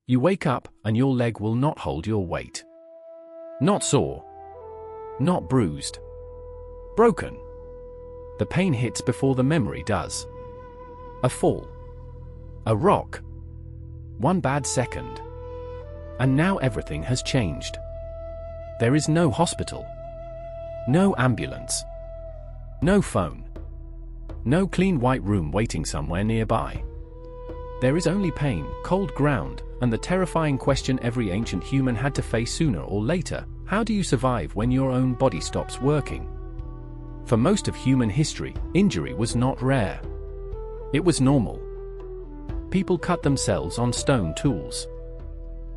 You wake up, and your leg will not hold your weight. Not sore. Not bruised. Broken. The pain hits before the memory does. A fall. A rock. One bad second. And now everything has changed. There is no hospital. No ambulance. No phone. No clean white room waiting somewhere nearby. There is only pain, cold ground, and the terrifying question every ancient human had to face sooner or later: how do you survive when your own body stops working? For most of human history, injury was not rare. It was normal. People cut themselves on stone tools.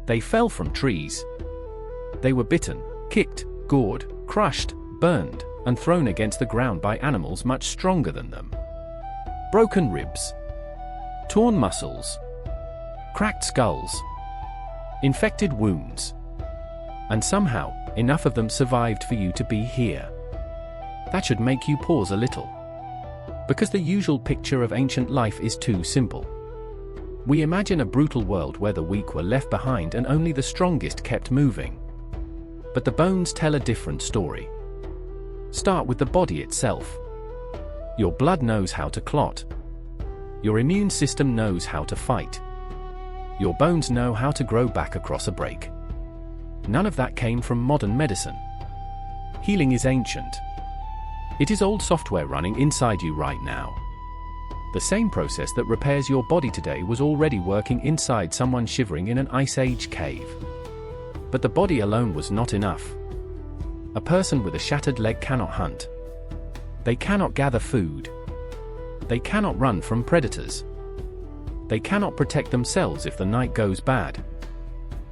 They fell from trees. They were bitten, kicked, gored, crushed, burned, and thrown against the ground by animals much stronger than them. Broken ribs. Torn muscles. Cracked skulls. Infected wounds. And somehow, enough of them survived for you to be here. That should make you pause a little. Because the usual picture of ancient life is too simple. We imagine a brutal world where the weak were left behind and only the strongest kept moving. But the bones tell a different story. Start with the body itself. Your blood knows how to clot. Your immune system knows how to fight. Your bones know how to grow back across a break. None of that came from modern medicine. Healing is ancient. It is old software running inside you right now. The same process that repairs your body today was already working inside someone shivering in an Ice Age cave. But the body alone was not enough. A person with a shattered leg cannot hunt. They cannot gather food. They cannot run from predators. They cannot protect themselves if the night goes bad.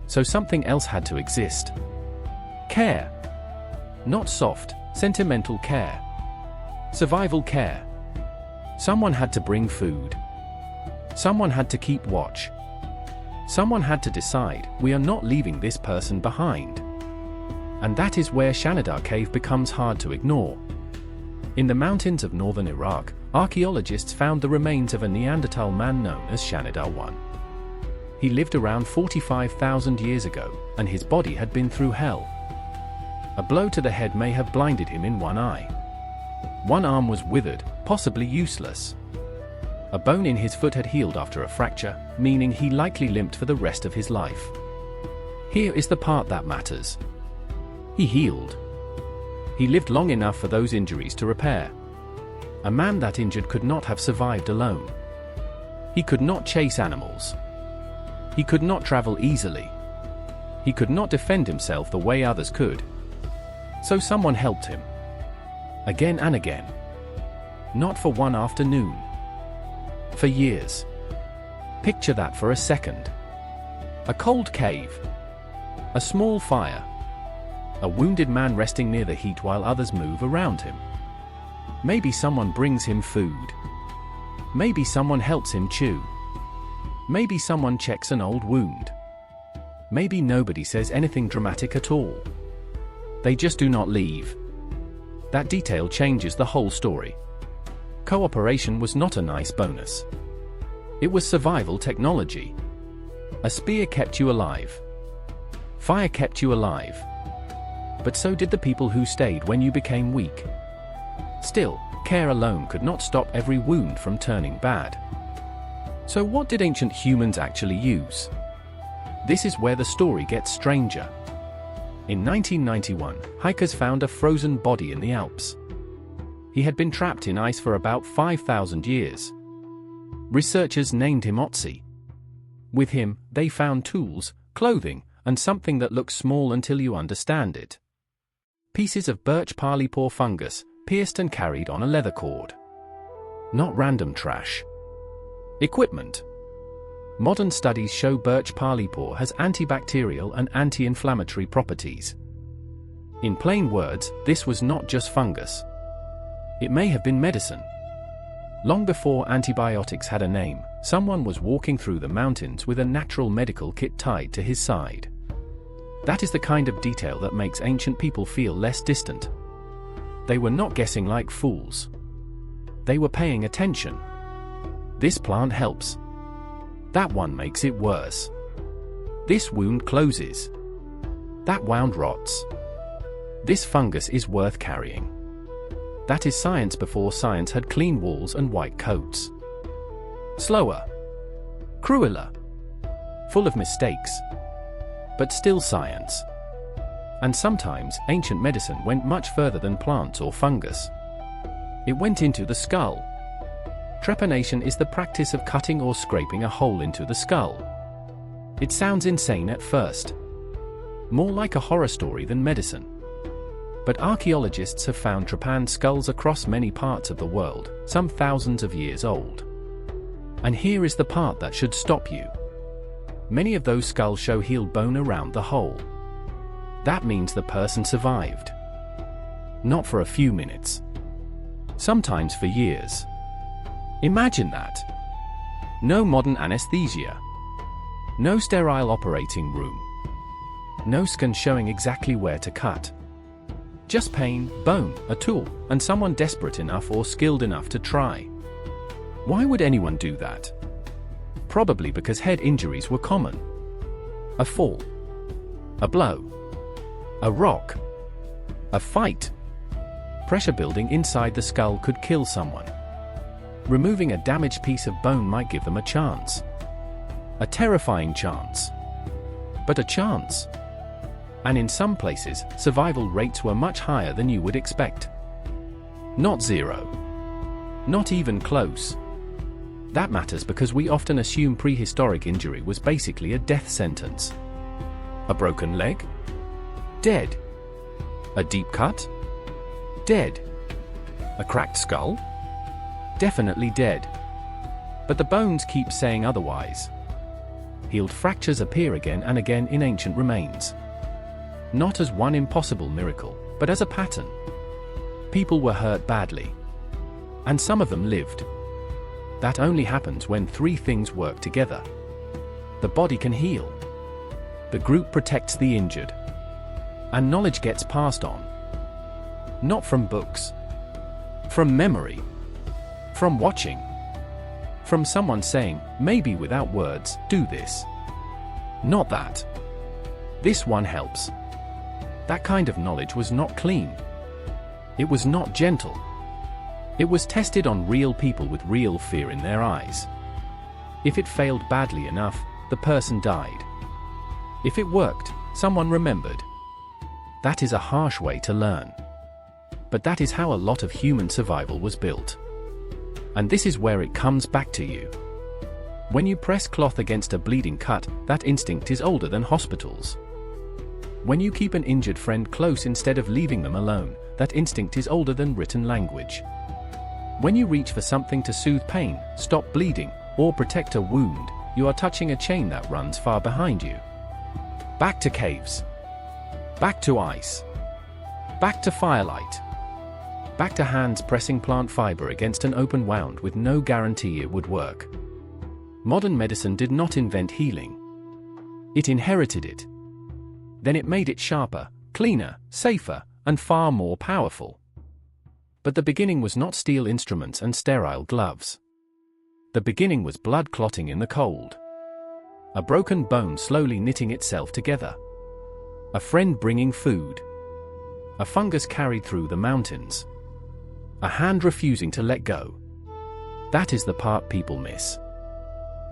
So something else had to exist. Care. Not soft, sentimental care. Survival care. Someone had to bring food. Someone had to keep watch. Someone had to decide, we are not leaving this person behind. And that is where Shanidar Cave becomes hard to ignore. In the mountains of northern Iraq, archaeologists found the remains of a Neanderthal man known as Shanidar I. He lived around 45,000 years ago, and his body had been through hell. A blow to the head may have blinded him in one eye. One arm was withered, possibly useless. A bone in his foot had healed after a fracture, meaning he likely limped for the rest of his life. Here is the part that matters. He healed. He lived long enough for those injuries to repair. A man that injured could not have survived alone. He could not chase animals. He could not travel easily. He could not defend himself the way others could. So someone helped him. Again and again. Not for one afternoon. For years. Picture that for a second. A cold cave. A small fire. A wounded man resting near the heat while others move around him. Maybe someone brings him food. Maybe someone helps him chew. Maybe someone checks an old wound. Maybe nobody says anything dramatic at all. They just do not leave. That detail changes the whole story. Cooperation was not a nice bonus. It was survival technology. A spear kept you alive. Fire kept you alive. But so did the people who stayed when you became weak. Still, care alone could not stop every wound from turning bad. So what did ancient humans actually use? This is where the story gets stranger. In 1991, hikers found a frozen body in the Alps. He had been trapped in ice for about 5,000 years. Researchers named him Otzi. With him, they found tools, clothing, and something that looks small until you understand it. Pieces of birch parleypaw fungus, pierced and carried on a leather cord. Not random trash. Equipment. Modern studies show birch parleypaw has antibacterial and anti-inflammatory properties. In plain words, this was not just fungus. It may have been medicine. Long before antibiotics had a name, someone was walking through the mountains with a natural medical kit tied to his side. That is the kind of detail that makes ancient people feel less distant. They were not guessing like fools. They were paying attention. This plant helps. That one makes it worse. This wound closes. That wound rots. This fungus is worth carrying. That is science before science had clean walls and white coats. Slower. Crueler. Full of mistakes. But still science. And sometimes, ancient medicine went much further than plants or fungus. It went into the skull. Trepanation is the practice of cutting or scraping a hole into the skull. It sounds insane at first. More like a horror story than medicine. But archaeologists have found trepanned skulls across many parts of the world, some thousands of years old. And here is the part that should stop you. Many of those skulls show healed bone around the hole. That means the person survived. Not for a few minutes. Sometimes for years. Imagine that. No modern anesthesia. No sterile operating room. No scan showing exactly where to cut. Just pain, bone, a tool, and someone desperate enough or skilled enough to try. Why would anyone do that? Probably because head injuries were common. A fall. A blow. A rock. A fight. Pressure building inside the skull could kill someone. Removing a damaged piece of bone might give them a chance. A terrifying chance. But a chance. And in some places, survival rates were much higher than you would expect. Not zero. Not even close. That matters because we often assume prehistoric injury was basically a death sentence. A broken leg? Dead. A deep cut? Dead. A cracked skull? Definitely dead. But the bones keep saying otherwise. Healed fractures appear again and again in ancient remains. Not as one impossible miracle, but as a pattern. People were hurt badly. And some of them lived. That only happens when three things work together. The body can heal. The group protects the injured. And knowledge gets passed on. Not from books. From memory. From watching. From someone saying, maybe without words, do this. Not that. This one helps. That kind of knowledge was not clean. It was not gentle. It was tested on real people with real fear in their eyes. If it failed badly enough, the person died. If it worked, someone remembered. That is a harsh way to learn. But that is how a lot of human survival was built. And this is where it comes back to you. When you press cloth against a bleeding cut, that instinct is older than hospitals. When you keep an injured friend close instead of leaving them alone, that instinct is older than written language. When you reach for something to soothe pain, stop bleeding, or protect a wound, you are touching a chain that runs far behind you. Back to caves. Back to ice. Back to firelight. Back to hands pressing plant fiber against an open wound with no guarantee it would work. Modern medicine did not invent healing. It inherited it. Then it made it sharper, cleaner, safer, and far more powerful. But the beginning was not steel instruments and sterile gloves. The beginning was blood clotting in the cold. A broken bone slowly knitting itself together. A friend bringing food. A fungus carried through the mountains. A hand refusing to let go. That is the part people miss.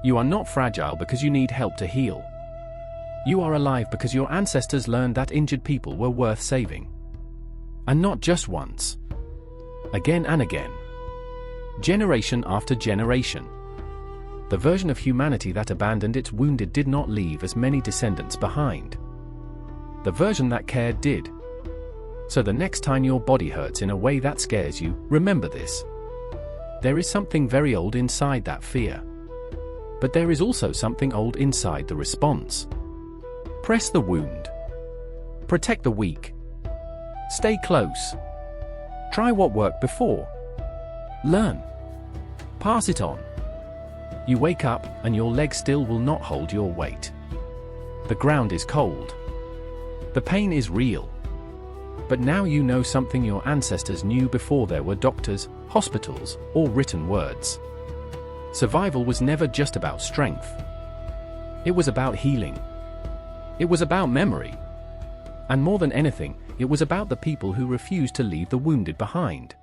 You are not fragile because you need help to heal. You are alive because your ancestors learned that injured people were worth saving. And not just once. Again and again. Generation after generation. The version of humanity that abandoned its wounded did not leave as many descendants behind. The version that cared did. So the next time your body hurts in a way that scares you, remember this. There is something very old inside that fear. But there is also something old inside the response. Press the wound. Protect the weak. Stay close. Try what worked before. Learn. Pass it on. You wake up, and your leg still will not hold your weight. The ground is cold. The pain is real. But now you know something your ancestors knew before there were doctors, hospitals, or written words. Survival was never just about strength. It was about healing. It was about memory. And more than anything, it was about the people who refused to leave the wounded behind.